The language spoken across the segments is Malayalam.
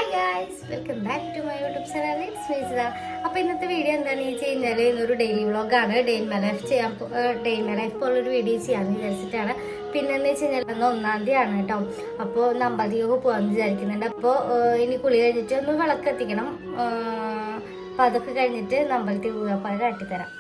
Hi guys, welcome back to my YouTube channel. It's me Sudha. അപ്പോൾ ഇന്നത്തെ വീഡിയോ എന്താണെന്ന് വെച്ച് കഴിഞ്ഞാൽ ഇന്നൊരു ഡെയിലി വ്ളോഗാണ്. ഡേ ഇൻ മൈ ലൈഫ് പോലൊരു വീഡിയോ ചെയ്യാമെന്ന് വിചാരിച്ചിട്ടാണ്. പിന്നെന്ന് വെച്ച് കഴിഞ്ഞാൽ 1-ാം തീയതിയാണ് കേട്ടോ. അപ്പോൾ അമ്പലത്തിലേക്ക് പോകാമെന്ന് വിചാരിക്കുന്നുണ്ട്. അപ്പോൾ ഇനി കുളി കഴിഞ്ഞിട്ട് ഒന്ന് വിളക്കെത്തിക്കണം. അപ്പോൾ അതൊക്കെ കഴിഞ്ഞിട്ട് അമ്പലത്തിൽ പോകാം. അപ്പോൾ അത് കാട്ടിത്തരാം.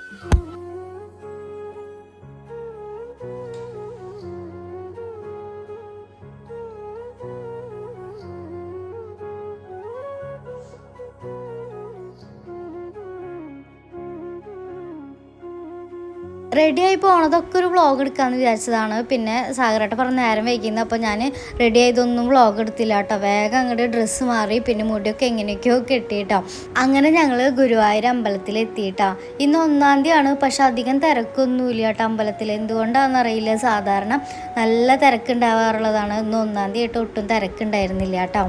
റെഡിയായി പോണതൊക്കെ ഒരു വ്ളോഗ് എടുക്കാമെന്ന് വിചാരിച്ചതാണ്. പിന്നെ സാഗരേട്ട പറഞ്ഞ നേരം വൈകുന്നത്. അപ്പോൾ ഞാൻ റെഡി ആയതൊന്നും വ്ളോഗ് എടുത്തില്ല കേട്ടോ. വേഗം അങ്ങോട്ട് ഡ്രസ്സ് മാറി പിന്നെ മുടിയൊക്കെ എങ്ങനെയൊക്കെയോ കെട്ടിയിട്ടോ. അങ്ങനെ ഞങ്ങൾ ഗുരുവായൂർ അമ്പലത്തിൽ എത്തിയിട്ടോ. ഇന്ന് 1-ാം തീയതിയാണ്. പക്ഷെ അധികം തിരക്കൊന്നുമില്ല കേട്ടോ അമ്പലത്തിൽ. എന്തുകൊണ്ടാണെന്നറിയില്ല. സാധാരണ നല്ല തിരക്കുണ്ടാവാറുള്ളതാണ്. ഇന്ന് 1-ാം തീയതി ആയിട്ട് ഒട്ടും തിരക്കുണ്ടായിരുന്നില്ല കേട്ടോ.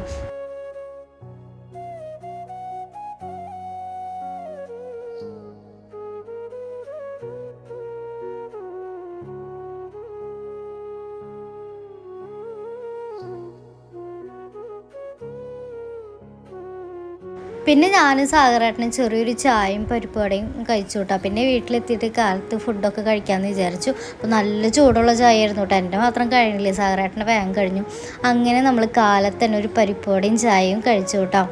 പിന്നെ ഞാനും സാഗരേട്ടനും ചെറിയൊരു ചായയും പരിപ്പ് വടയും കഴിച്ചു കേട്ടോ. പിന്നെ വീട്ടിലെത്തിയിട്ട് കാലത്ത് ഫുഡൊക്കെ കഴിക്കാമെന്ന് വിചാരിച്ചു. അപ്പോൾ നല്ല ചൂടുള്ള ചായ ആയിരുന്നു കേട്ടോ. എൻ്റെ മാത്രം കഴിഞ്ഞില്ലേ, സാഗരേട്ടൻ്റെ വേഗം കഴിഞ്ഞു. അങ്ങനെ നമ്മൾ കാലത്ത് തന്നെ ഒരു പരിപ്പ് വടയും ചായയും കഴിച്ചു കേട്ടോ.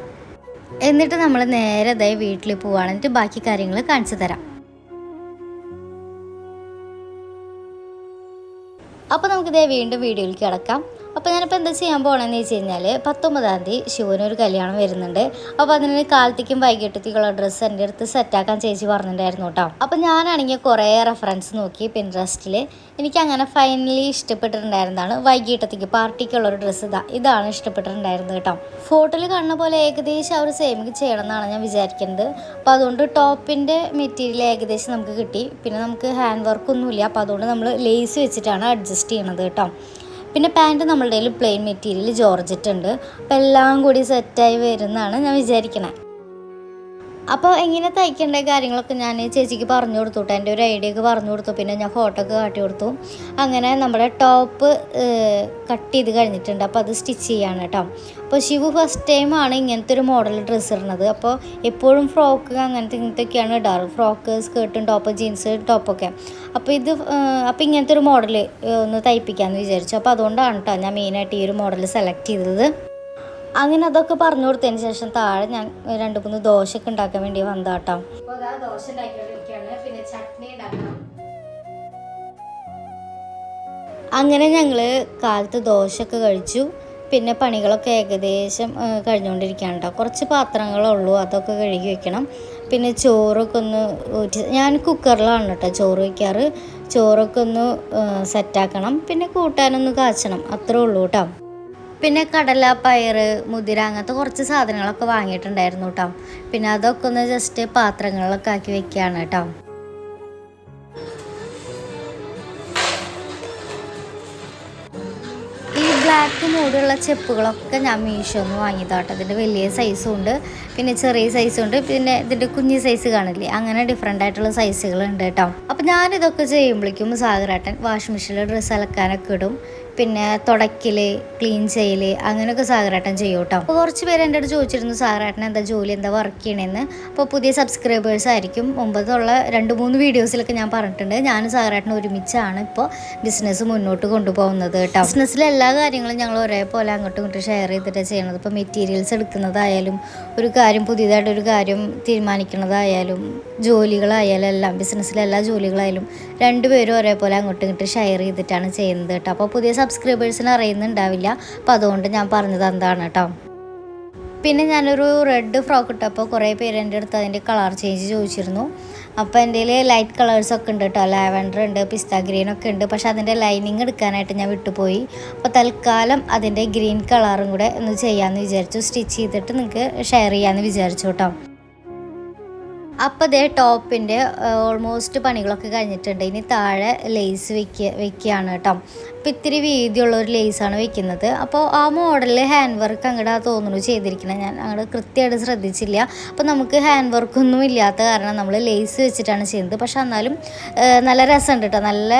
എന്നിട്ട് നമ്മൾ നേരെ ഇതായി വീട്ടിൽ പോവുകയാണ്. എന്നിട്ട് ബാക്കി കാര്യങ്ങൾ കാണിച്ചു തരാം. അപ്പോൾ നമുക്കിതേ വീണ്ടും വീഡിയോയിലേക്ക് കിടക്കാം. അപ്പോൾ ഞാനിപ്പോൾ എന്താ ചെയ്യാൻ പോകണമെന്ന് വെച്ച് കഴിഞ്ഞാൽ 19-ാം തീയതി ശിവനൊരു കല്യാണം വരുന്നുണ്ട്. അപ്പോൾ അതിന് കാലത്തേക്കും വൈകിട്ടത്തേക്കുള്ള ഡ്രസ്സ് എൻ്റെ അടുത്ത് സെറ്റാക്കാൻ ചേച്ചി പറഞ്ഞിട്ടുണ്ടായിരുന്നു കേട്ടോ. അപ്പോൾ ഞാനാണെങ്കിൽ കുറേ റെഫറൻസ് നോക്കി പിൻട്രസ്റ്റിൽ. എനിക്കങ്ങനെ ഫൈനലി ഇഷ്ടപ്പെട്ടിട്ടുണ്ടായിരുന്നതാണ് വൈകിട്ടത്തേക്ക് പാർട്ടിക്കുള്ളൊരു ഡ്രസ്സ്. ഇതാണ് ഇഷ്ടപ്പെട്ടിട്ടുണ്ടായിരുന്നത് കേട്ടോ. ഫോട്ടോയിൽ കാണുന്ന പോലെ ഏകദേശം അവർ സെയിമിങ് ചെയ്യണം എന്നാണ് ഞാൻ വിചാരിക്കുന്നത്. അപ്പോൾ അതുകൊണ്ട് ടോപ്പിൻ്റെ മെറ്റീരിയൽ ഏകദേശം നമുക്ക് കിട്ടി. പിന്നെ നമുക്ക് ഹാൻഡ് വർക്കൊന്നുമില്ല. അപ്പോൾ അതുകൊണ്ട് നമ്മൾ ലേസ് വെച്ചിട്ടാണ് അഡ്ജസ്റ്റ് ചെയ്യണത് കേട്ടോ. പിന്നെ പാൻറ്റ് നമ്മളുടെ കയ്യിൽ പ്ലെയിൻ മെറ്റീരിയൽ ജോർജറ്റ് ഉണ്ട്. അപ്പോൾ എല്ലാം കൂടി സെറ്റായി വരുന്നതാണ് ഞാൻ വിചാരിക്കണേ. അപ്പോൾ എങ്ങനെ തയ്ക്കേണ്ട കാര്യങ്ങളൊക്കെ ഞാൻ ചേച്ചിക്ക് പറഞ്ഞു കൊടുത്തു കേട്ടോ. എൻ്റെ ഒരു ഐഡിയ ഒക്കെ പറഞ്ഞു കൊടുത്തു. പിന്നെ ഞാൻ ഫോട്ടോ ഒക്കെ കാട്ടി കൊടുത്തു. അങ്ങനെ നമ്മുടെ ടോപ്പ് കട്ട് ചെയ്ത് കഴിഞ്ഞിട്ടുണ്ട്. അപ്പോൾ അത് സ്റ്റിച്ച് ചെയ്യാണ് കേട്ടോ. അപ്പോൾ ശിവു ഫസ്റ്റ് ടൈമാണ് ഇങ്ങനത്തെ ഒരു മോഡൽ ഡ്രസ്സ് ഇടുന്നത്. അപ്പോൾ എപ്പോഴും ഫ്രോക്ക് ഇങ്ങനത്തെയൊക്കെയാണ് ഇടാറ്. ഫ്രോക്ക്, സ്കേർട്ടും ടോപ്പ്, ജീൻസ് ടോപ്പൊക്കെ. അപ്പോൾ ഇങ്ങനത്തെ ഒരു മോഡൽ ഒന്ന് തയ്പ്പിക്കാമെന്ന് വിചാരിച്ചു. അപ്പോൾ അതുകൊണ്ടാണ് കേട്ടോ ഞാൻ മെയിനായിട്ട് ഈ ഒരു മോഡൽ സെലക്ട് ചെയ്തത്. അങ്ങനെ അതൊക്കെ പറഞ്ഞു കൊടുത്തതിന് ശേഷം താഴെ ഞാൻ 2-3 ദോശയൊക്കെ ഉണ്ടാക്കാൻ വേണ്ടി വന്നതാട്ടോ. അപ്പോൾ അതാ ദോശ ഉണ്ടാക്കിക്കൊണ്ടിരിക്കുകയാണ്. പിന്നെ ചട്നി ഉണ്ടാക്കണം. അങ്ങനെ ഞങ്ങൾ കാലത്ത് ദോശയൊക്കെ കഴിച്ചു. പിന്നെ പണികളൊക്കെ ഏകദേശം കഴിഞ്ഞുകൊണ്ടിരിക്കുകയാണ് കേട്ടോ. കുറച്ച് പാത്രങ്ങളുള്ളൂ, അതൊക്കെ കഴുകി വെക്കണം. പിന്നെ ചോറൊക്കെ ഒന്ന് ഞാൻ കുക്കറിലാണ് കേട്ടോ ചോറ് വയ്ക്കാറ്. ചോറൊക്കെ ഒന്ന് സെറ്റാക്കണം. പിന്നെ കൂട്ടാനൊന്ന് കാച്ചണം, അത്രേ ഉള്ളൂ കേട്ടോ. പിന്നെ കടല, പയർ, മുതിര അങ്ങനത്തെ കുറച്ച് സാധനങ്ങളൊക്കെ വാങ്ങിയിട്ടുണ്ടായിരുന്നു കേട്ടോ. പിന്നെ അതൊക്കെ ഒന്ന് ജസ്റ്റ് പാത്രങ്ങളിലൊക്കെ ആക്കി വെക്കുകയാണ് കേട്ടോ. ഈ ബ്ലാക്ക് മൂടുള്ള ചെപ്പുകളൊക്കെ ഞാൻ മീഷോന്ന് വാങ്ങിയതാട്ടോ. ഇതിൻ്റെ വലിയ സൈസും ഉണ്ട്, പിന്നെ ചെറിയ സൈസും ഉണ്ട്, പിന്നെ ഇതിൻ്റെ കുഞ്ഞ് സൈസ് കാണില്ലേ, അങ്ങനെ ഡിഫറെൻ്റ് ആയിട്ടുള്ള സൈസുകളുണ്ട് കേട്ടോ. അപ്പോൾ ഞാനിതൊക്കെ ചെയ്യുമ്പോഴേക്കും സാഗരേട്ടൻ വാഷിംഗ് മെഷീനിൽ ഡ്രസ്സ് അലക്കാനൊക്കെ ഇടും. പിന്നെ തുടയ്ക്കൽ, ക്ലീൻ ചെയ്യൽ അങ്ങനെയൊക്കെ സാഗരേട്ടൻ ചെയ്യും കേട്ടോ. അപ്പോൾ കുറച്ച് പേര് എൻ്റെ അടുത്ത് ചോദിച്ചിരുന്നു സാഗരേട്ടൻ എന്താ ജോലി, എന്താ വർക്ക് ചെയ്യണമെന്ന്. അപ്പോൾ പുതിയ സബ്സ്ക്രൈബേഴ്സ് ആയിരിക്കും. മുമ്പത്തുള്ള 2-3 വീഡിയോസിലൊക്കെ ഞാൻ പറഞ്ഞിട്ടുണ്ട്. ഞാനും സാഗരേട്ടനും ഒരുമിച്ചാണ് ഇപ്പോൾ ബിസിനസ് മുന്നോട്ട് കൊണ്ടുപോകുന്നത് കേട്ടോ. ബിസിനസ്സിലെ എല്ലാ കാര്യങ്ങളും ഞങ്ങൾ ഒരേപോലെ അങ്ങോട്ടും ഇങ്ങോട്ടും ഷെയർ ചെയ്തിട്ടാണ് ചെയ്യണത്. ഇപ്പോൾ മെറ്റീരിയൽസ് എടുക്കുന്നതായാലും, ഒരു കാര്യം പുതിയതായിട്ടൊരു കാര്യം തീരുമാനിക്കുന്നതായാലും, ജോലികളായാലും എല്ലാം, ബിസിനസ്സിലെ എല്ലാ ജോലികളായാലും രണ്ടുപേരും ഒരേപോലെ അങ്ങോട്ടും ഇങ്ങോട്ടും ഷെയർ ചെയ്തിട്ടാണ് ചെയ്യുന്നത് കേട്ടോ. അപ്പോൾ പുതിയ സബ്സ്ക്രൈബേഴ്സിന് അറിയുന്നുണ്ടാവില്ല. അപ്പോൾ അതുകൊണ്ട് ഞാൻ പറഞ്ഞത് എന്താണ് കേട്ടോ. പിന്നെ ഞാനൊരു റെഡ് ഫ്രോക്ക് ഇട്ടപ്പോൾ കുറേ പേര് എൻ്റെ അടുത്ത് അതിൻ്റെ കളർ ചേഞ്ച് ചോദിച്ചിരുന്നു. അപ്പോൾ എൻ്റെ കയ്യിൽ ലൈറ്റ് കളേഴ്സൊക്കെ ഉണ്ട് കേട്ടോ. ലാവൻഡർ ഉണ്ട്, പിസ്ത ഗ്രീനൊക്കെ ഉണ്ട്. പക്ഷെ അതിൻ്റെ ലൈനിങ് എടുക്കാനായിട്ട് ഞാൻ വിട്ടുപോയി. അപ്പോൾ തൽക്കാലം അതിൻ്റെ ഗ്രീൻ കളറും കൂടെ ഒന്ന് ചെയ്യാമെന്ന് വിചാരിച്ചു. സ്റ്റിച്ച് ചെയ്തിട്ട് നിങ്ങൾക്ക് ഷെയർ ചെയ്യാമെന്ന് വിചാരിച്ചു കേട്ടോ. അപ്പോൾ ഇതേ ടോപ്പിൻ്റെ ഓൾമോസ്റ്റ് പണികളൊക്കെ കഴിഞ്ഞിട്ടുണ്ട്. ഇനി താഴെ ലേസ് വെക്കുകയാണ് കേട്ടോ. ഇപ്പോൾ ഇത്തിരി വീതിയുള്ള ഒരു ലേസാണ് വെക്കുന്നത്. അപ്പോൾ ആ മോഡലിൽ ഹാൻഡ് വർക്ക് അങ്ങോട്ട് തോന്നുന്നു ചെയ്തിരിക്കുന്നത്. ഞാൻ അങ്ങോട്ട് കൃത്യമായിട്ട് ശ്രദ്ധിച്ചില്ല. അപ്പോൾ നമുക്ക് ഹാൻഡ് വർക്കൊന്നും ഇല്ലാത്ത കാരണം നമ്മൾ ലേസ് വെച്ചിട്ടാണ് ചെയ്യുന്നത്. പക്ഷെ എന്നാലും നല്ല രസമുണ്ട് കേട്ടോ, നല്ല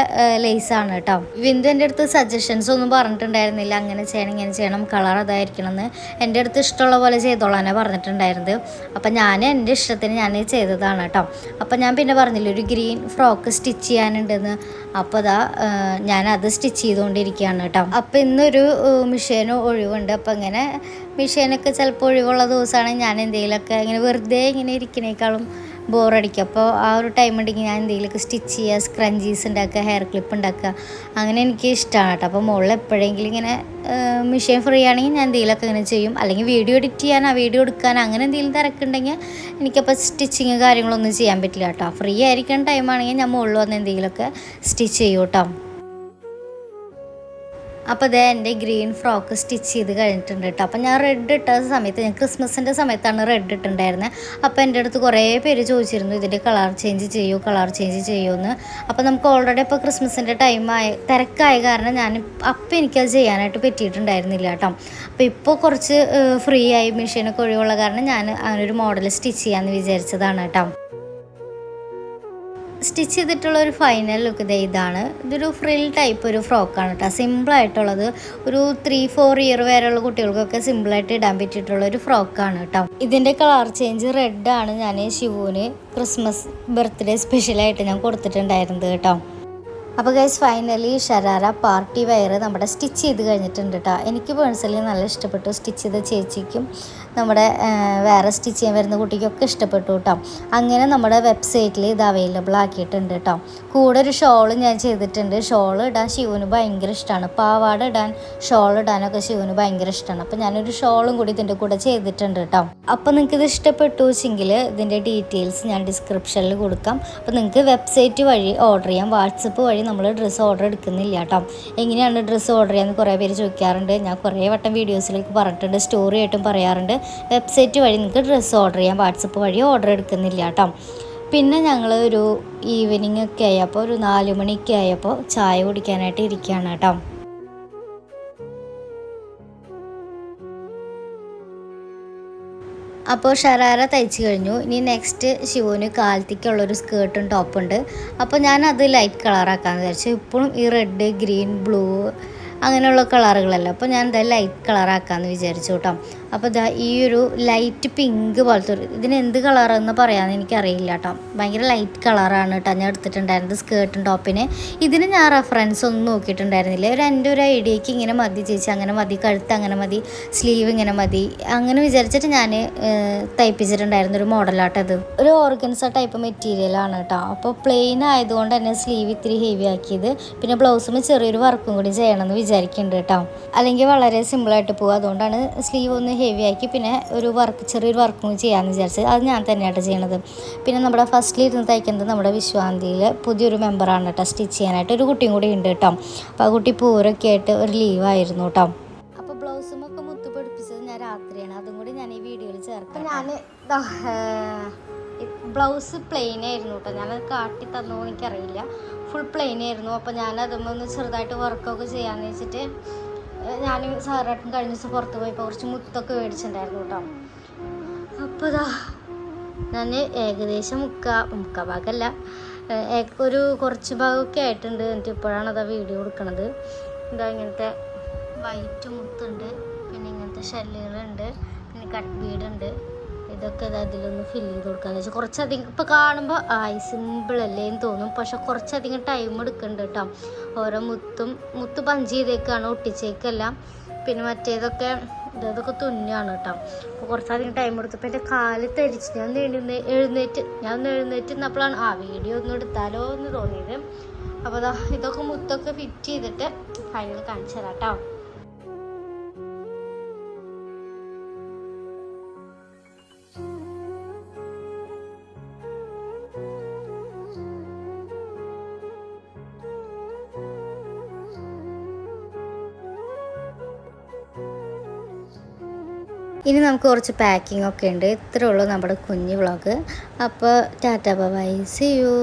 ലേസാണ് കേട്ടോ. വിന്ദു എൻ്റെ അടുത്ത് സജഷൻസ് ഒന്നും പറഞ്ഞിട്ടുണ്ടായിരുന്നില്ല, അങ്ങനെ ചെയ്യണം ഇങ്ങനെ ചെയ്യണം കളർ അതായിരിക്കണം എന്ന്. എൻ്റെ അടുത്ത് ഇഷ്ടമുള്ള പോലെ ചെയ്തോളാനാണ് പറഞ്ഞിട്ടുണ്ടായിരുന്നത്. അപ്പം ഞാൻ എൻ്റെ ഇഷ്ടത്തിന് ഞാൻ ചെയ്തതാണ് കേട്ടോ. അപ്പം ഞാൻ പിന്നെ പറഞ്ഞില്ല ഒരു ഗ്രീൻ ഫ്രോക്ക് സ്റ്റിച്ച് ചെയ്യാനുണ്ടെന്ന്. അപ്പോൾ അതാ ഞാനത് സ്റ്റിച്ച് ചെയ്തുകൊണ്ടിരിക്കുകയാണ് കേട്ടോ. അപ്പോൾ ഇന്നൊരു മിഷീന് ഒഴിവുണ്ട്. അപ്പോൾ ഇങ്ങനെ മിഷീനൊക്കെ ചിലപ്പോൾ ഒഴിവുള്ള ദിവസമാണെങ്കിൽ ഞാൻ എന്തെങ്കിലുമൊക്കെ ഇങ്ങനെ വെറുതെ ഇങ്ങനെ ഇരിക്കുന്നേക്കാളും ബോറടിക്കുക. അപ്പോൾ ആ ഒരു ടൈം ഉണ്ടെങ്കിൽ ഞാൻ എന്തെങ്കിലുമൊക്കെ സ്റ്റിച്ച് ചെയ്യുക, സ്ക്രഞ്ചീസ് ഉണ്ടാക്കുക, ഹെയർ ക്ലിപ്പ് ഉണ്ടാക്കുക, അങ്ങനെ എനിക്ക് ഇഷ്ടമാണ് കേട്ടോ. അപ്പോൾ മുകളിൽ എപ്പോഴെങ്കിലും ഇങ്ങനെ മെഷീൻ ഫ്രീ ആണെങ്കിൽ ഞാൻ എന്തെങ്കിലുമൊക്കെ ഇങ്ങനെ ചെയ്യും. അല്ലെങ്കിൽ വീഡിയോ എഡിറ്റ് ചെയ്യാൻ, ആ വീഡിയോ എടുക്കാൻ അങ്ങനെ എന്തെങ്കിലും തിരക്കുണ്ടെങ്കിൽ എനിക്കപ്പോൾ സ്റ്റിച്ചിങ് കാര്യങ്ങളൊന്നും ചെയ്യാൻ പറ്റില്ല കേട്ടോ. ഫ്രീ ആയിരിക്കുന്ന ടൈമാണെങ്കിൽ ഞാൻ മുകളിൽ വന്ന് എന്തെങ്കിലുമൊക്കെ സ്റ്റിച്ച് ചെയ്യും കേട്ടോ. അപ്പോൾ അതേ എൻ്റെ ഗ്രീൻ ഫ്രോക്ക് സ്റ്റിച്ച് ചെയ്ത് കഴിഞ്ഞിട്ടുണ്ട് കേട്ടോ. അപ്പോൾ ഞാൻ റെഡ് ഇട്ട സമയത്ത്, ഞാൻ ക്രിസ്മസിൻ്റെ സമയത്താണ് റെഡ് ഇട്ടിട്ടുണ്ടായിരുന്നത്. അപ്പോൾ എൻ്റെ അടുത്ത് കുറേ പേര് ചോദിച്ചിരുന്നു ഇതിൻ്റെ കളർ ചേഞ്ച് ചെയ്യുമെന്ന്. അപ്പോൾ നമുക്ക് ഓൾറെഡി ഇപ്പോൾ ക്രിസ്മസിൻ്റെ തിരക്കായ കാരണം അപ്പോൾ എനിക്കത് ചെയ്യാനായിട്ട് പറ്റിയിട്ടുണ്ടായിരുന്നില്ല കേട്ടോ. അപ്പോൾ ഇപ്പോൾ കുറച്ച് ഫ്രീ ആയി, മെഷീനൊക്കെ ഒഴിവുള്ള കാരണം ഞാൻ അങ്ങനെ ഒരു മോഡൽ സ്റ്റിച്ച് ചെയ്യാമെന്ന് വിചാരിച്ചതാണ് കേട്ടോ. സ്റ്റിച്ച് ചെയ്തിട്ടുള്ളൊരു ഫൈനൽ ലുക്ക് ഇതാണ്. ഇതൊരു ഫ്രിൽ ടൈപ്പ് ഒരു ഫ്രോക്കാണ് കേട്ടോ. സിമ്പിളായിട്ടുള്ളത്, ഒരു 3-4 ഇയർ വരെയുള്ള കുട്ടികൾക്കൊക്കെ സിമ്പിളായിട്ട് ഇടാൻ പറ്റിയിട്ടുള്ളൊരു ഫ്രോക്കാണ് കേട്ടോ. ഇതിൻ്റെ കളർ ചേഞ്ച് റെഡാണ് ഞാൻ ശിവുവിന് ക്രിസ്മസ് ബർത്ത്ഡേ സ്പെഷ്യലായിട്ട് ഞാൻ കൊടുത്തിട്ടുണ്ടായിരുന്നത് കേട്ടോ. അപ്പോൾ ഗൈസ് ഫൈനലി ഷരാര പാർട്ടി വെയർ നമ്മുടെ സ്റ്റിച്ച് ചെയ്ത് കഴിഞ്ഞിട്ടുണ്ട് കേട്ടോ. എനിക്ക് പേഴ്സണലി നല്ല ഇഷ്ടപ്പെട്ടു. സ്റ്റിച്ച് ചെയ്ത ചേച്ചിക്കും നമ്മുടെ വേറെ സ്റ്റിച്ച് ചെയ്യാൻ വരുന്ന കുട്ടിക്കൊക്കെ ഇഷ്ടപ്പെട്ടു കേട്ടോ. അങ്ങനെ നമ്മുടെ വെബ്സൈറ്റിൽ ഇത് അവൈലബിൾ ആക്കിയിട്ടുണ്ട് കേട്ടോ. കൂടെ ഒരു ഷോള് ഞാൻ ചെയ്തിട്ടുണ്ട്. ഷോള് ഇടാൻ ശിവന് ഭയങ്കര ഇഷ്ടമാണ്. പാവാട ഇടാൻ, ഷോൾ ഇടാനൊക്കെ ശിവന് ഭയങ്കര ഇഷ്ടമാണ്. അപ്പോൾ ഞാനൊരു ഷോളും കൂടി ഇതിൻ്റെ കൂടെ ചെയ്തിട്ടുണ്ട് കേട്ടോ. അപ്പോൾ നിങ്ങൾക്ക് ഇത് ഇഷ്ടപ്പെട്ടു വെച്ചെങ്കിൽ ഇതിൻ്റെ ഡീറ്റെയിൽസ് ഞാൻ ഡിസ്ക്രിപ്ഷനിൽ കൊടുക്കാം. അപ്പോൾ നിങ്ങൾക്ക് വെബ്സൈറ്റ് വഴി ഓർഡർ ചെയ്യാം. വാട്സപ്പ് വഴി നമ്മൾ ഡ്രസ്സ് ഓർഡർ എടുക്കുന്നില്ല കേട്ടോ. എങ്ങനെയാണ് ഡ്രസ്സ് ഓർഡർ ചെയ്യാമെന്ന് കുറേ പേര് ചോദിക്കാറുണ്ട്. ഞാൻ കുറേ വട്ടം വീഡിയോസിലേക്ക് പറഞ്ഞിട്ടുണ്ട്, സ്റ്റോറി ആയിട്ടും പറയാറുണ്ട്. വെബ്സൈറ്റ് വഴി നിങ്ങൾക്ക് ഡ്രസ്സ് ഓർഡർ ചെയ്യാം, വാട്സപ്പ് വഴി ഓർഡർ എടുക്കുന്നില്ല കേട്ടോ. പിന്നെ ഞങ്ങൾ ഒരു ഈവനിങ് ഒക്കെ ആയപ്പോൾ, ഒരു 4 മണിയൊക്കെ ആയപ്പോൾ ചായ കുടിക്കാനായിട്ട് ഇരിക്കുകയാണ് കേട്ടോ. അപ്പോൾ ഷരാര തയ്ച്ച് കഴിഞ്ഞു. ഇനി നെക്സ്റ്റ് ശിവന് കാലത്തേക്കുള്ളൊരു സ്കേർട്ടും ടോപ്പുണ്ട്. അപ്പോൾ ഞാനത് ലൈറ്റ് കളറാക്കാമെന്ന് വിചാരിച്ചു. ഇപ്പോഴും ഈ റെഡ്, ഗ്രീൻ, ബ്ലൂ അങ്ങനെയുള്ള കളറുകളല്ല. അപ്പോൾ ഞാൻ എന്തായാലും ലൈറ്റ് കളറാക്കാമെന്ന് വിചാരിച്ചു കേട്ടോ. അപ്പോൾ ഇതാ ഈ ഒരു ലൈറ്റ് പിങ്ക് പോലത്തെ ഒരു, ഇതിന് എന്ത് കളറെന്ന് പറയാമെന്ന് എനിക്കറിയില്ല കേട്ടോ. ഭയങ്കര ലൈറ്റ് കളറാണ് കേട്ടോ ഞാൻ എടുത്തിട്ടുണ്ടായിരുന്നത് സ്കേർട്ടും ടോപ്പിന്. ഇതിന് ഞാൻ റെഫറൻസ് ഒന്നും നോക്കിയിട്ടുണ്ടായിരുന്നില്ല. എൻ്റെ ഒരു ഐഡിയക്ക് ഇങ്ങനെ മതി ചേച്ചി, അങ്ങനെ മതി, കഴുത്ത് അങ്ങനെ മതി, സ്ലീവ് ഇങ്ങനെ മതി, അങ്ങനെ വിചാരിച്ചിട്ട് ഞാൻ തയ്പ്പിച്ചിട്ടുണ്ടായിരുന്ന ഒരു മോഡലാട്ടത്. ഒരു ഓർഗൻസ ടൈപ്പ് മെറ്റീരിയലാണ് കേട്ടോ. അപ്പോൾ പ്ലെയിൻ ആയതുകൊണ്ട് തന്നെ സ്ലീവ് ഇത്തിരി ഹെവി ആക്കിയത്. പിന്നെ ബ്ലൗസും ചെറിയൊരു വർക്കും കൂടി ചെയ്യണമെന്ന് വിചാരിക്കുന്നുണ്ട് കേട്ടോ. അല്ലെങ്കിൽ വളരെ സിമ്പിളായിട്ട് പോകും. അതുകൊണ്ടാണ് സ്ലീവ് ഒന്ന് ഹെവി ആക്കി പിന്നെ ഒരു ചെറിയൊരു വർക്കും ചെയ്യാമെന്ന് വിചാരിച്ചത്. അത് ഞാൻ തന്നെയായിട്ട് ചെയ്യണത്. പിന്നെ നമ്മുടെ ഫസ്റ്റിലിരുന്ന് തയ്ക്കുന്നത് നമ്മുടെ വിശ്വാന്തിയിൽ പുതിയൊരു മെമ്പറാണ് കേട്ടോ, സ്റ്റിച്ച് ചെയ്യാനായിട്ട് ഒരു കുട്ടിയും കൂടി ഉണ്ട് കേട്ടോ. അപ്പോൾ ആ കുട്ടി പൂരൊക്കെ ആയിട്ട് ഒരു ലീവായിരുന്നു കേട്ടോ. അപ്പോൾ ബ്ലൗസുമൊക്കെ മുത്ത് പഠിപ്പിച്ചത് ഞാൻ രാത്രിയാണ്, അതും കൂടി ഞാൻ ഈ വീഡിയോയിൽ ചേർക്കാം. ഞാൻ ബ്ലൗസ് പ്ലെയിൻ ആയിരുന്നു കേട്ടോ, ഞാനത് കാട്ടി തന്നോ എനിക്കറിയില്ല, ഫുൾ പ്ലെയിൻ ആയിരുന്നു. അപ്പോൾ ഞാനതൊന്ന് ചെറുതായിട്ട് വർക്കൊക്കെ ചെയ്യാമെന്ന് വെച്ചിട്ട് ഞാൻ സാറായിട്ടും കഴിഞ്ഞ ദിവസം പുറത്ത് പോയപ്പോൾ കുറച്ച് മുത്തൊക്കെ മേടിച്ചിട്ടുണ്ടായിരുന്നു കേട്ടോ. അപ്പോൾ ഇതാ ഞാൻ ഏകദേശം മുക്കാ ഭാഗമല്ല, ഒരു കുറച്ച് ഭാഗമൊക്കെ ആയിട്ടുണ്ട്. എന്നിട്ട് ഇപ്പോഴാണ് അതാ വീഡിയോ കൊടുക്കണത്. ഇതാ ഇങ്ങനത്തെ വൈറ്റ് മുത്തുണ്ട്, പിന്നെ ഇങ്ങനത്തെ ഷെല്ലുകളുണ്ട്, പിന്നെ കട്ട് ബീഡുണ്ട്. ഇതൊക്കെ അതിലൊന്ന് ഫില്ല് ചെയ്ത് കൊടുക്കാന്ന് വെച്ചാൽ കുറച്ചധികം ഇപ്പോൾ കാണുമ്പോൾ സിമ്പിളല്ലേ എന്ന് തോന്നും, പക്ഷെ കുറച്ചധികം ടൈം എടുക്കുന്നുണ്ട് കേട്ടോ. ഓരോ മുത്ത് പഞ്ച് ചെയ്തേക്കാണ്, ഒട്ടിച്ചേക്കല്ല. പിന്നെ മറ്റേതൊക്കെ ഇതൊക്കെ തുന്നാണ് കേട്ടോ. അപ്പോൾ കുറച്ചധികം ടൈം എടുത്തപ്പോൾ എൻ്റെ കാല് തരിച്ച് ഞാൻ എഴുന്നേറ്റ് നിന്നപ്പോഴാണ് വീഡിയോ ഒന്നും എടുത്താലോ എന്ന് തോന്നിയത്. അപ്പോൾ ഇതൊക്കെ മുത്തൊക്കെ ഫിറ്റ് ചെയ്തിട്ട് ഫൈനൽ കാണിച്ചു തരാം കേട്ടോ. ഇനി നമുക്ക് കുറച്ച് പാക്കിംഗ് ഒക്കെ ഉണ്ട്. ഇത്രയേ ഉള്ളൂ നമ്മുടെ കുഞ്ഞു വ്ളോഗ്. അപ്പോൾ ടാറ്റാ ബൈ, സീ യു.